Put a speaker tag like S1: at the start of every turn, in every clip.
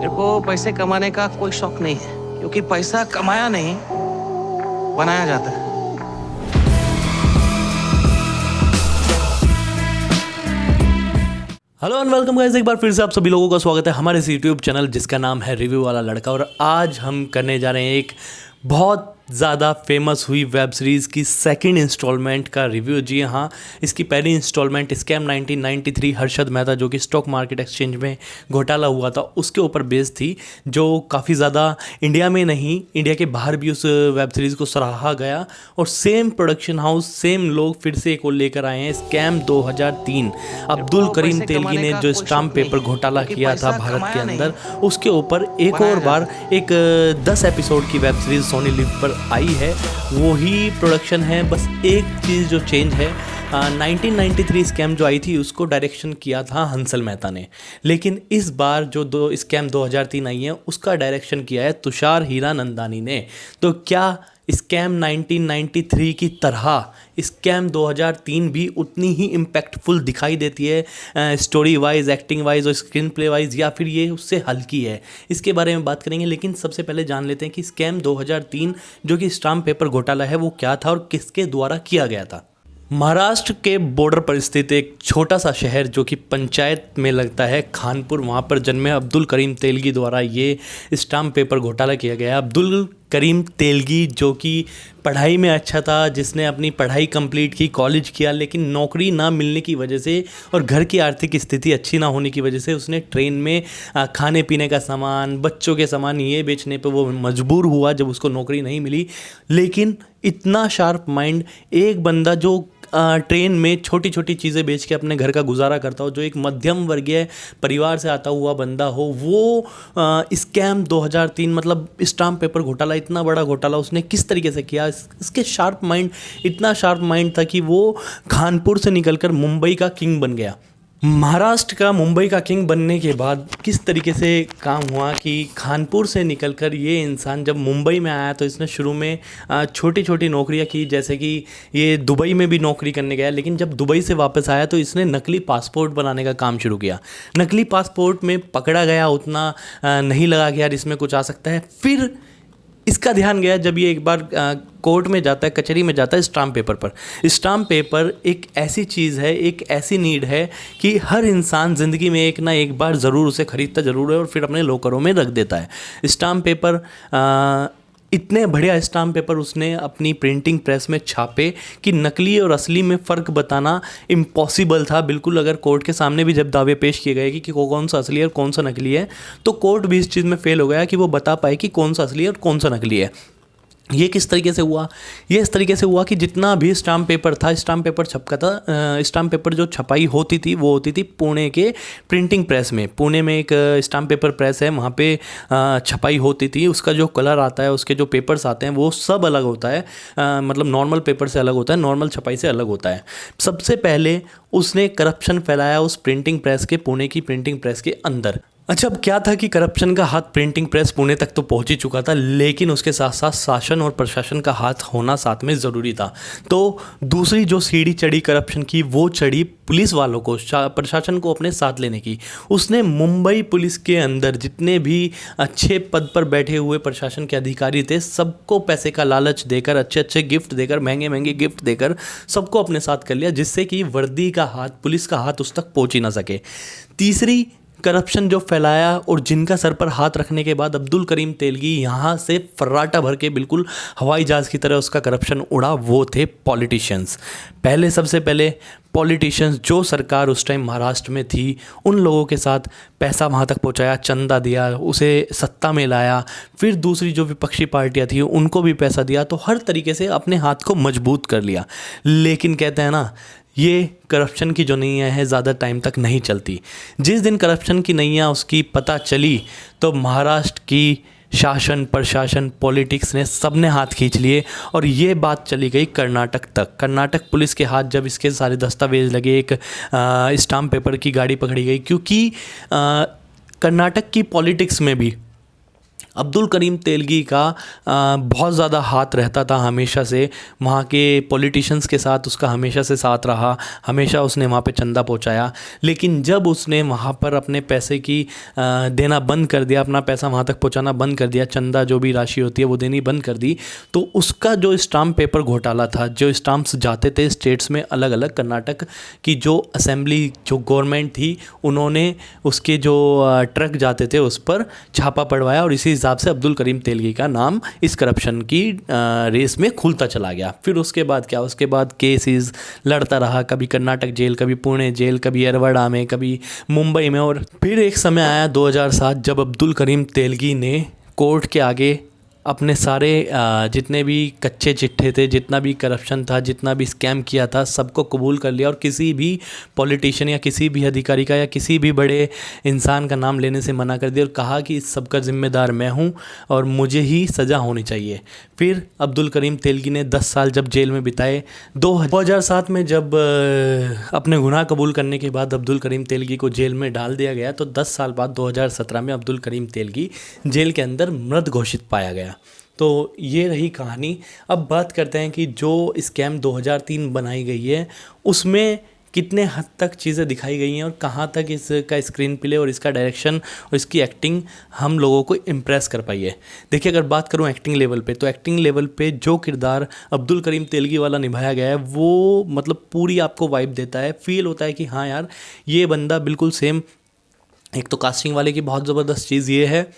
S1: मेरे को पैसे कमाने का कोई शौक नहीं है, क्योंकि पैसा कमाया नहीं बनाया जाता है।
S2: हेलो एंड वेलकम गाइस, एक बार फिर से आप सभी लोगों का स्वागत है हमारे इस यूट्यूब चैनल जिसका नाम है रिव्यू वाला लड़का। और आज हम करने जा रहे हैं एक बहुत ज़्यादा फेमस हुई वेब सीरीज़ की सेकंड इंस्टॉलमेंट का रिव्यू। जी हाँ, इसकी पहली इंस्टॉलमेंट स्कैम 1993 हर्षद मेहता जो कि स्टॉक मार्केट एक्सचेंज में घोटाला हुआ था उसके ऊपर बेस्ड थी, जो काफ़ी ज़्यादा इंडिया में नहीं इंडिया के बाहर भी उस वेब सीरीज़ को सराहा गया। और सेम प्रोडक्शन हाउस सेम लोग फिर से एक और लेकर आए हैं, स्कैम 2003। अब्दुल करीम तेलगी ने जो स्टाम्प पेपर घोटाला किया था भारत के अंदर, उसके ऊपर एक और बार एक 10 एपिसोड की वेब सीरीज़ सोनी लिव पर आई है। वो ही प्रोडक्शन है, बस एक चीज़ जो चेंज है, 1993 स्कैम जो आई थी उसको डायरेक्शन किया था हंसल मेहता ने, लेकिन इस बार जो स्कैम 2003 आई है उसका डायरेक्शन किया है तुषार हीरानंदानी ने। तो क्या स्कैम 1993 की तरह स्कैम 2003 भी उतनी ही इम्पैक्टफुल दिखाई देती है स्टोरी वाइज, एक्टिंग वाइज और स्क्रीन प्ले वाइज, या फिर ये उससे हल्की है? इसके बारे में बात करेंगे, लेकिन सबसे पहले जान लेते हैं कि स्कैम 2003 जो कि स्टाम्प पेपर घोटाला है वो क्या था और किसके द्वारा किया गया था। महाराष्ट्र के बॉर्डर पर स्थित एक छोटा सा शहर जो कि पंचायत में लगता है खानपुर, वहाँ पर जन्मे अब्दुल करीम तेलगी द्वारा ये स्टाम्प पेपर घोटाला किया गया। अब्दुल करीम तेलगी जो कि पढ़ाई में अच्छा था, जिसने अपनी पढ़ाई कंप्लीट की, कॉलेज किया, लेकिन नौकरी ना मिलने की वजह से और घर की आर्थिक स्थिति अच्छी ना होने की वजह से उसने ट्रेन में खाने पीने का सामान, बच्चों के सामान ये बेचने पे वो मजबूर हुआ जब उसको नौकरी नहीं मिली। लेकिन इतना शार्प माइंड एक बंदा जो ट्रेन में छोटी छोटी चीज़ें बेच के अपने घर का गुजारा करता हो, जो एक मध्यम वर्गीय परिवार से आता हुआ बंदा हो, वो स्कैम 2003 मतलब स्टाम्प पेपर घोटाला, इतना बड़ा घोटाला उसने किस तरीके से किया। इसके शार्प माइंड, इतना शार्प माइंड था कि वो कानपुर से निकलकर मुंबई का किंग बन गया। महाराष्ट्र का मुंबई का किंग बनने के बाद किस तरीके से काम हुआ कि कानपुर से निकलकर ये इंसान जब मुंबई में आया तो इसने शुरू में छोटी छोटी नौकरियां की, जैसे कि ये दुबई में भी नौकरी करने गया, लेकिन जब दुबई से वापस आया तो इसने नकली पासपोर्ट बनाने का काम शुरू किया। नकली पासपोर्ट में पकड़ा गया, उतना नहीं लगा कि यार इसमें कुछ आ सकता है। फिर इसका ध्यान गया जब ये एक बार कोर्ट में जाता है, कचहरी में जाता है स्टाम्प पेपर पर। स्टाम्प पेपर एक ऐसी चीज़ है, एक ऐसी नीड है कि हर इंसान ज़िंदगी में एक ना एक बार ज़रूर उसे ख़रीदता ज़रूर है और फिर अपने लॉकरों में रख देता है। स्टाम्प पेपर इतने बढ़िया स्टाम्प पेपर उसने अपनी प्रिंटिंग प्रेस में छापे कि नकली और असली में फ़र्क बताना इम्पॉसिबल था बिल्कुल। अगर कोर्ट के सामने भी जब दावे पेश किए गए कि कौन सा असली है और कौन सा नकली है, तो कोर्ट भी इस चीज़ में फेल हो गया कि वो बता पाए कि कौन सा असली है और कौन सा नकली है। ये किस तरीके से हुआ? ये इस तरीके से हुआ कि जितना भी स्टाम्प पेपर था, स्टाम्प पेपर छपका था, स्टाम्प पेपर जो छपाई होती थी वो होती थी पुणे के प्रिंटिंग प्रेस में। पुणे में एक स्टाम्प पेपर प्रेस है, वहाँ पे छपाई होती थी। उसका जो कलर आता है, उसके जो पेपर्स आते हैं वो सब अलग होता है, मतलब नॉर्मल पेपर से अलग होता है, नॉर्मल छपाई से अलग होता है। सबसे पहले उसने करप्शन फैलाया उस प्रिंटिंग प्रेस के, पुणे की प्रिंटिंग प्रेस के अंदर। अच्छा, अब क्या था कि करप्शन का हाथ प्रिंटिंग प्रेस पुणे तक तो पहुंच ही चुका था, लेकिन उसके साथ साथ शासन और प्रशासन का हाथ होना साथ में ज़रूरी था। तो दूसरी जो सीढ़ी चढ़ी करप्शन की, वो चढ़ी पुलिस वालों को, प्रशासन को अपने साथ लेने की। उसने मुंबई पुलिस के अंदर जितने भी अच्छे पद पर बैठे हुए प्रशासन के अधिकारी थे, सबको पैसे का लालच देकर, अच्छे अच्छे गिफ्ट देकर, महंगे महंगे गिफ्ट देकर सबको अपने साथ कर लिया, जिससे कि वर्दी का हाथ, पुलिस का हाथ उस तक पहुँच ही ना सके। तीसरी करप्शन जो फैलाया और जिनका सर पर हाथ रखने के बाद अब्दुल करीम तेलगी यहाँ से फर्राटा भर के बिल्कुल हवाई जहाज़ की तरह उसका करप्शन उड़ा, वो थे पॉलिटिशियंस। सबसे पहले पॉलिटिशियंस, जो सरकार उस टाइम महाराष्ट्र में थी, उन लोगों के साथ पैसा वहाँ तक पहुँचाया, चंदा दिया, उसे सत्ता में लाया। फिर दूसरी जो विपक्षी पार्टियाँ थी उनको भी पैसा दिया, तो हर तरीके से अपने हाथ को मजबूत कर लिया। लेकिन कहते हैं ना, ये करप्शन की जो नैया है ज़्यादा टाइम तक नहीं चलती। जिस दिन करप्शन की नैया उसकी पता चली तो महाराष्ट्र की शासन, प्रशासन, पॉलिटिक्स ने सबने हाथ खींच लिए और ये बात चली गई कर्नाटक तक। कर्नाटक पुलिस के हाथ जब इसके सारे दस्तावेज लगे, एक स्टाम्प पेपर की गाड़ी पकड़ी गई, क्योंकि कर्नाटक की पॉलिटिक्स में भी अब्दुल करीम तेलगी का बहुत ज़्यादा हाथ रहता था हमेशा से, वहाँ के पॉलिटिशियंस के साथ उसका हमेशा से साथ रहा, हमेशा उसने वहाँ पे चंदा पहुँचाया। लेकिन जब उसने वहाँ पर अपने पैसे की देना बंद कर दिया, अपना पैसा वहाँ तक पहुँचाना बंद कर दिया, चंदा जो भी राशि होती है वो देनी बंद कर दी, तो उसका जो स्टाम्प पेपर घोटाला था, जो स्टाम्प्स जाते थे स्टेट्स में अलग अलग, कर्नाटक की जो असेंबली जो गवर्नमेंट थी उन्होंने उसके जो ट्रक जाते थे उस पर छापा पड़वाया और इसी हिसाब से अब्दुल करीम तेलगी का नाम इस करप्शन की रेस में खुलता चला गया। फिर उसके बाद क्या, उसके बाद केसेस लड़ता रहा, कभी कर्नाटक जेल, कभी पुणे जेल, कभी अरवड़ा में, कभी मुंबई में, और फिर एक समय आया 2007 जब अब्दुल करीम तेलगी ने कोर्ट के आगे अपने सारे जितने भी कच्चे चिट्ठे थे, जितना भी करप्शन था, जितना भी स्कैम किया था, सबको कबूल कर लिया और किसी भी पॉलिटिशियन या किसी भी अधिकारी का या किसी भी बड़े इंसान का नाम लेने से मना कर दिया और कहा कि इस सब का ज़िम्मेदार मैं हूं और मुझे ही सज़ा होनी चाहिए। फिर अब्दुल करीम तेलगी ने 10 साल जब जेल में बिताए, 2007 में जब अपने गुनाह कबूल करने के बाद अब्दुल करीम तेलगी को जेल में डाल दिया गया, तो 10 साल बाद 2017 में अब्दुल करीम तेलगी जेल के अंदर मृत घोषित पाया गया। तो ये रही कहानी। अब बात करते हैं कि जो स्कैम 2003 बनाई गई है उसमें कितने हद तक चीज़ें दिखाई गई हैं और कहाँ तक इसका स्क्रीन प्ले और इसका डायरेक्शन और इसकी एक्टिंग हम लोगों को इम्प्रेस कर पाई है। देखिए, अगर बात करूँ एक्टिंग लेवल पे, तो एक्टिंग लेवल पे जो किरदार अब्दुल करीम तेलगी वाला निभाया गया है वो मतलब पूरी आपको वाइब देता है, फील होता है कि हाँ यार ये बंदा बिल्कुल सेम। एक तो कास्टिंग वाले की बहुत ज़बरदस्त चीज़ ये है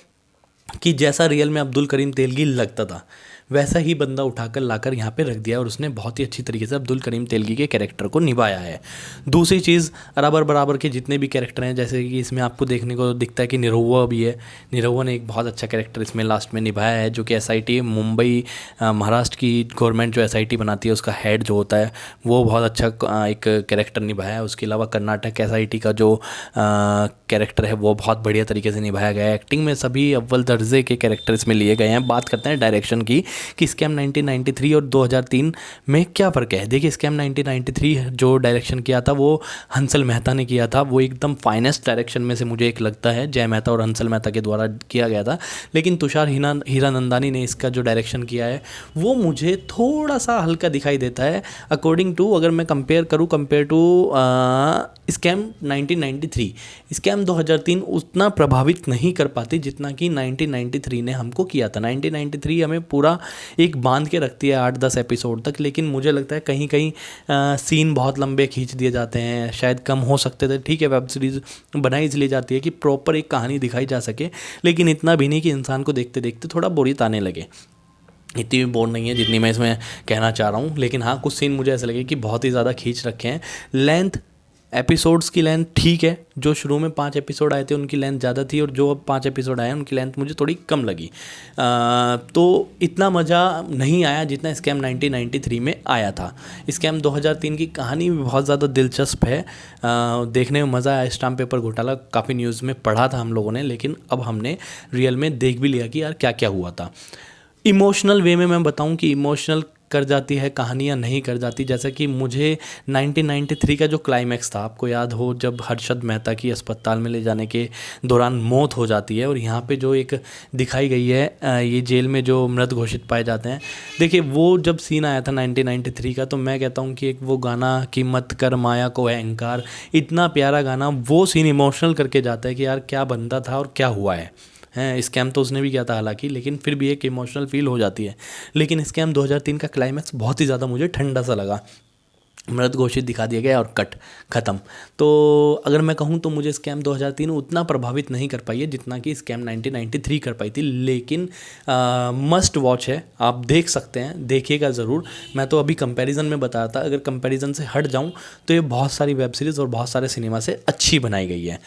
S2: कि जैसा रियल में अब्दुल करीम तेलगी लगता था वैसा ही बंदा उठाकर लाकर यहाँ पे रख दिया और उसने बहुत ही अच्छी तरीके से अब्दुल करीम तेलगी के कैरेक्टर को निभाया है। दूसरी चीज़, बराबर के जितने भी कैरेक्टर हैं, जैसे कि इसमें आपको देखने को दिखता है कि निरहुआ भी है। निरहुआ ने एक बहुत अच्छा कैरेक्टर इसमें लास्ट में निभाया है, जो कि एसआईटी मुंबई महाराष्ट्र की गवर्नमेंट जो एसआईटी बनाती है उसका हेड जो होता है वो बहुत अच्छा एक कैरेक्टर निभाया है। उसके अलावा कर्नाटक एसआईटी का जो कैरेक्टर है वो बहुत बढ़िया तरीके से निभाया गया है। एक्टिंग में सभी अव्वल दर्जे के कैरेक्टर इसमें लिए गए हैं। बात करते हैं डायरेक्शन की कि स्कैम 1993 और 2003 में क्या फ़र्क है। देखिए, स्कैम 1993 जो डायरेक्शन किया था वो हंसल मेहता ने किया था। वो एकदम फाइनेस्ट डायरेक्शन में से मुझे एक लगता है, जय मेहता और हंसल मेहता के द्वारा किया गया था। लेकिन तुषार हीरानंदानी ने इसका जो डायरेक्शन किया है वो मुझे थोड़ा सा हल्का दिखाई देता है अकॉर्डिंग टू, अगर मैं कंपेयर टू स्कैम 1993। स्कैम 2003 उतना प्रभावित नहीं कर पाती जितना कि 1993 ने हमको किया था। 1993 हमें पूरा एक बांध के रखती है 8-10 एपिसोड तक, लेकिन मुझे लगता है कहीं कहीं सीन बहुत लंबे खींच दिए जाते हैं, शायद कम हो सकते थे। ठीक है, वेब सीरीज़ बनाई इसलिए जाती है कि प्रॉपर एक कहानी दिखाई जा सके, लेकिन इतना भी नहीं कि इंसान को देखते देखते थोड़ा बोरियत आने लगे। इतनी भी बोर नहीं है जितनी मैं इसमें कहना चाह रहा हूँ, लेकिन हाँ कुछ सीन मुझे ऐसे लगे कि बहुत ही ज़्यादा खींच रखे हैं। लेंथ, एपिसोड्स की लेंथ ठीक है, जो शुरू में 5 एपिसोड आए थे उनकी लेंथ ज़्यादा थी और जो अब 5 एपिसोड आए हैं उनकी लेंथ मुझे थोड़ी कम लगी। तो इतना मज़ा नहीं आया जितना स्कैम 1993 में आया था। स्कैम 2003 की कहानी भी बहुत ज़्यादा दिलचस्प है, देखने में मज़ा आया। स्टाम्प पेपर घोटाला काफ़ी न्यूज़ में पढ़ा था हम लोगों ने, लेकिन अब हमने रियल में देख भी लिया कि यार क्या क्या हुआ था। इमोशनल वे में मैं बताऊं कि इमोशनल कर जाती है कहानियाँ, नहीं कर जाती। जैसा कि मुझे 1993 का जो क्लाइमैक्स था, आपको याद हो जब हर्षद मेहता की अस्पताल में ले जाने के दौरान मौत हो जाती है और यहाँ पे जो एक दिखाई गई है ये जेल में जो मृत घोषित पाए जाते हैं। देखिए, वो जब सीन आया था 1993 का, तो मैं कहता हूँ कि एक वो गाना कि मत कर माया को है अहंकार, इतना प्यारा गाना, वो सीन इमोशनल करके जाता है कि यार क्या बनता था और क्या हुआ है। स्कैम तो उसने भी किया था हालांकि, लेकिन फिर भी एक इमोशनल फील हो जाती है। लेकिन स्कैम 2003 का क्लाइमैक्स बहुत ही ज़्यादा मुझे ठंडा सा लगा, मृत घोषित दिखा दिया गया और कट ख़त्म। तो अगर मैं कहूँ तो मुझे स्कैम 2003 उतना प्रभावित नहीं कर पाई है जितना कि स्कैम 1993 कर पाई थी। लेकिन मस्ट वॉच है, आप देख सकते हैं, देखिएगा ज़रूर। मैं तो अभी कंपैरिजन में बताया था, अगर कंपैरिजन से हट जाऊँ तो ये बहुत सारी वेब सीरीज़ और बहुत सारे सिनेमा से अच्छी बनाई गई है।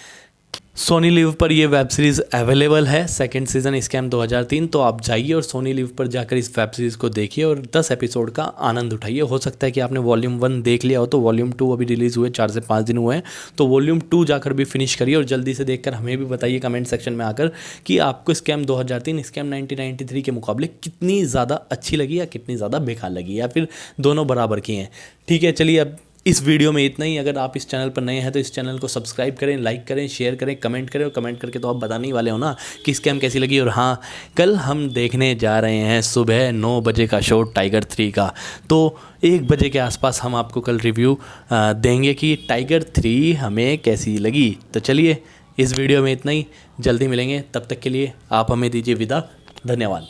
S2: सोनी लिव पर ये वेब सीरीज़ अवेलेबल है, सेकंड सीज़न स्कैम 2003। तो आप जाइए और सोनी लिव पर जाकर इस वेब सीरीज़ को देखिए और 10 एपिसोड का आनंद उठाइए। हो सकता है कि आपने वॉल्यूम 1 देख लिया हो, तो वॉल्यूम 2 अभी रिलीज़ हुए 4 से 5 दिन हुए हैं, तो वॉल्यूम 2 जाकर भी फिनिश करिए और जल्दी से देखकर हमें भी बताइए कमेंट सेक्शन में आकर कि आपको स्कैम 2003 स्कैम 1993 के मुकाबले कितनी ज़्यादा अच्छी लगी या कितनी ज़्यादा बेकार लगी, या फिर दोनों बराबर की हैं। ठीक है, चलिए अब इस वीडियो में इतना ही। अगर आप इस चैनल पर नए हैं तो इस चैनल को सब्सक्राइब करें, लाइक करें, शेयर करें, कमेंट करें। और कमेंट करके तो आप बताने ही वाले हो ना कि स्कैम कैसी लगी। और हाँ, कल हम देखने जा रहे हैं सुबह 9 बजे का शो टाइगर 3 का। तो 1 बजे के आसपास हम आपको कल रिव्यू देंगे कि टाइगर 3 हमें कैसी लगी। तो चलिए, इस वीडियो में इतना ही, जल्दी मिलेंगे। तब तक के लिए आप हमें दीजिए विदा। धन्यवाद।